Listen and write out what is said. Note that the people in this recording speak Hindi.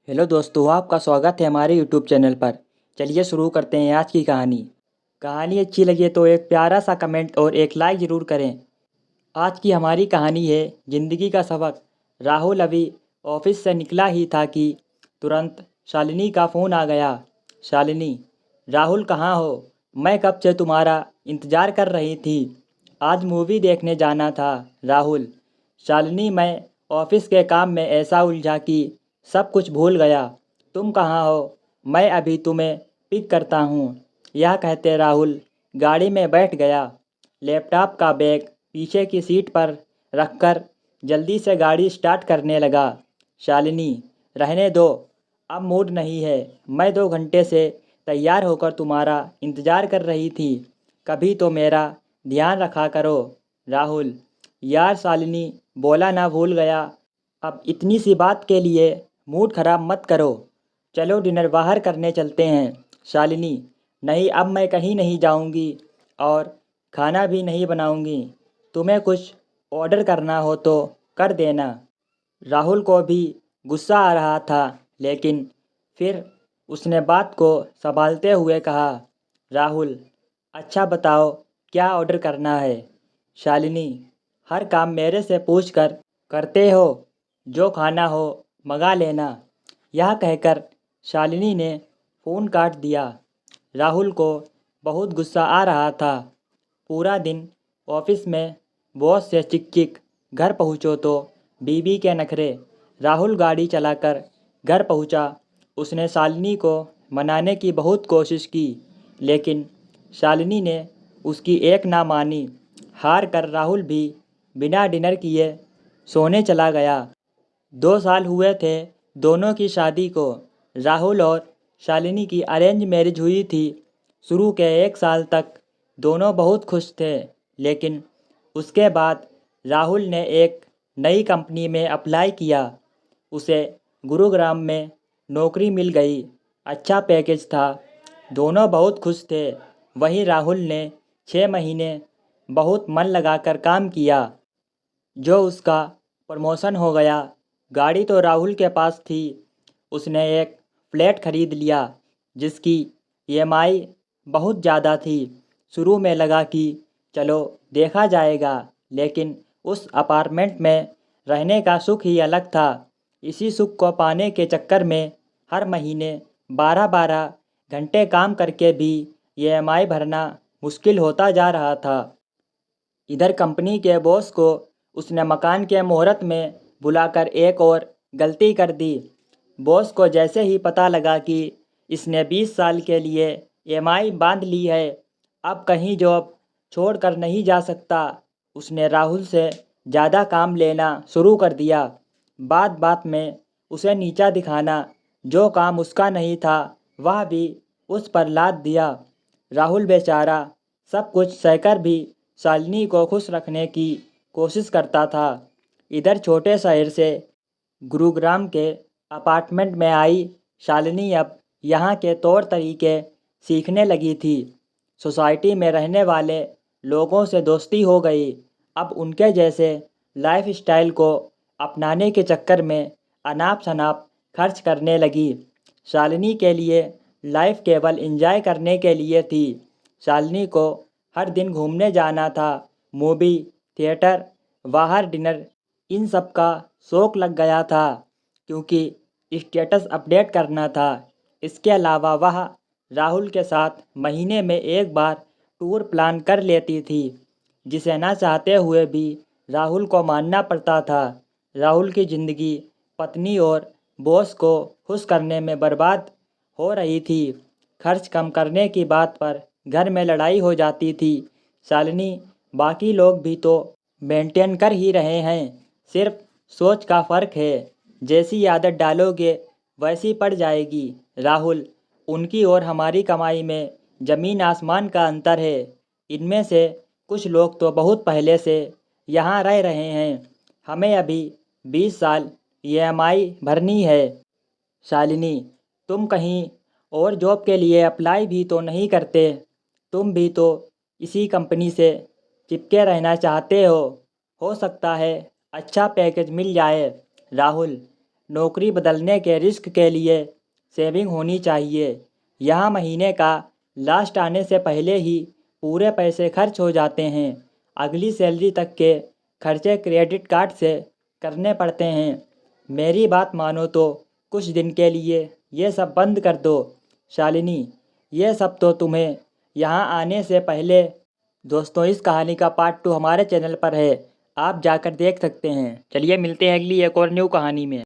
हेलो दोस्तों, आपका स्वागत है हमारे यूट्यूब चैनल पर। चलिए शुरू करते हैं आज की कहानी। कहानी अच्छी लगे तो एक प्यारा सा कमेंट और एक लाइक ज़रूर करें। आज की हमारी कहानी है ज़िंदगी का सबक। राहुल अभी ऑफिस से निकला ही था कि तुरंत शालिनी का फ़ोन आ गया। शालिनी, राहुल कहाँ हो? मैं कब से तुम्हारा इंतज़ार कर रही थी। आज मूवी देखने जाना था। राहुल, शालिनी, मैं ऑफिस के काम में ऐसा उलझा कि सब कुछ भूल गया। तुम कहाँ हो? मैं अभी तुम्हें पिक करता हूँ। यह कहते राहुल गाड़ी में बैठ गया। लैपटॉप का बैग पीछे की सीट पर रखकर जल्दी से गाड़ी स्टार्ट करने लगा। शालिनी, रहने दो, अब मूड नहीं है। मैं 2 घंटे से तैयार होकर तुम्हारा इंतज़ार कर रही थी। कभी तो मेरा ध्यान रखा करो। राहुल, यार शालिनी, बोला ना भूल गया। अब इतनी सी बात के लिए मूड ख़राब मत करो। चलो डिनर बाहर करने चलते हैं। शालिनी, नहीं, अब मैं कहीं नहीं जाऊंगी और खाना भी नहीं बनाऊंगी। तुम्हें कुछ ऑर्डर करना हो तो कर देना। राहुल को भी गुस्सा आ रहा था, लेकिन फिर उसने बात को संभालते हुए कहा, राहुल, अच्छा बताओ, क्या ऑर्डर करना है? शालिनी, हर काम मेरे से पूछ कर करते हो। जो खाना हो मंगा लेना। यह कहकर शालिनी ने फ़ोन काट दिया। राहुल को बहुत गुस्सा आ रहा था। पूरा दिन ऑफिस में बॉस से चिक चिक, घर पहुँचो तो बीवी के नखरे। राहुल गाड़ी चलाकर घर पहुँचा। उसने शालिनी को मनाने की बहुत कोशिश की, लेकिन शालिनी ने उसकी एक ना मानी। हार कर राहुल भी बिना डिनर किए सोने चला गया। 2 साल हुए थे दोनों की शादी को। राहुल और शालिनी की अरेंज मैरिज हुई थी। शुरू के 1 साल तक दोनों बहुत खुश थे, लेकिन उसके बाद राहुल ने एक नई कंपनी में अप्लाई किया। उसे गुरुग्राम में नौकरी मिल गई। अच्छा पैकेज था। दोनों बहुत खुश थे। वहीं राहुल ने 6 महीने बहुत मन लगाकर काम किया, जो उसका प्रमोशन हो गया। गाड़ी तो राहुल के पास थी। उसने एक फ्लैट खरीद लिया, जिसकी ईएमआई बहुत ज़्यादा थी। शुरू में लगा कि चलो देखा जाएगा, लेकिन उस अपार्टमेंट में रहने का सुख ही अलग था। इसी सुख को पाने के चक्कर में हर महीने 12-12 घंटे काम करके भी ईएमआई भरना मुश्किल होता जा रहा था। इधर कंपनी के बॉस को उसने मकान के मुहूर्त में बुलाकर एक और गलती कर दी। बॉस को जैसे ही पता लगा कि इसने 20 साल के लिए ईएमआई बांध ली है, अब कहीं जॉब छोड़ कर नहीं जा सकता, उसने राहुल से ज़्यादा काम लेना शुरू कर दिया। बात बात में उसे नीचा दिखाना। जो काम उसका नहीं था वह भी उस पर लाद दिया। राहुल बेचारा सब कुछ सहकर भी शालिनी को खुश रखने की कोशिश करता था। इधर छोटे शहर से गुरुग्राम के अपार्टमेंट में आई शालिनी अब यहाँ के तौर तरीके सीखने लगी थी। सोसाइटी में रहने वाले लोगों से दोस्ती हो गई। अब उनके जैसे लाइफ स्टाइल को अपनाने के चक्कर में अनाप शनाप खर्च करने लगी। शालिनी के लिए लाइफ केवल एंजॉय करने के लिए थी। शालिनी को हर दिन घूमने जाना था, मूवी, थिएटर, बाहर डिनर, इन सब का शौक लग गया था, क्योंकि स्टेटस अपडेट करना था। इसके अलावा वह राहुल के साथ महीने में एक बार टूर प्लान कर लेती थी, जिसे ना चाहते हुए भी राहुल को मानना पड़ता था। राहुल की ज़िंदगी पत्नी और बॉस को खुश करने में बर्बाद हो रही थी। खर्च कम करने की बात पर घर में लड़ाई हो जाती थी। शालिनी, बाकी लोग भी तो मेंटेन कर ही रहे हैं, सिर्फ सोच का फ़र्क है। जैसी आदत डालोगे वैसी पड़ जाएगी। राहुल, उनकी और हमारी कमाई में ज़मीन आसमान का अंतर है। इनमें से कुछ लोग तो बहुत पहले से यहाँ रह रहे हैं। हमें अभी 20 साल ईएमआई भरनी है। शालिनी, तुम कहीं और जॉब के लिए अप्लाई भी तो नहीं करते? तुम भी तो इसी कंपनी से चिपके रहना चाहते हो सकता है अच्छा पैकेज मिल जाए। राहुल, नौकरी बदलने के रिस्क के लिए सेविंग होनी चाहिए। यहाँ महीने का लास्ट आने से पहले ही पूरे पैसे खर्च हो जाते हैं। अगली सैलरी तक के खर्चे क्रेडिट कार्ड से करने पड़ते हैं। मेरी बात मानो तो कुछ दिन के लिए ये सब बंद कर दो। शालिनी, ये सब तो तुम्हें यहाँ आने से पहले। दोस्तों, इस कहानी का पार्ट 2 हमारे चैनल पर है, आप जाकर देख सकते हैं। चलिए मिलते हैं अगली एक और न्यू कहानी में।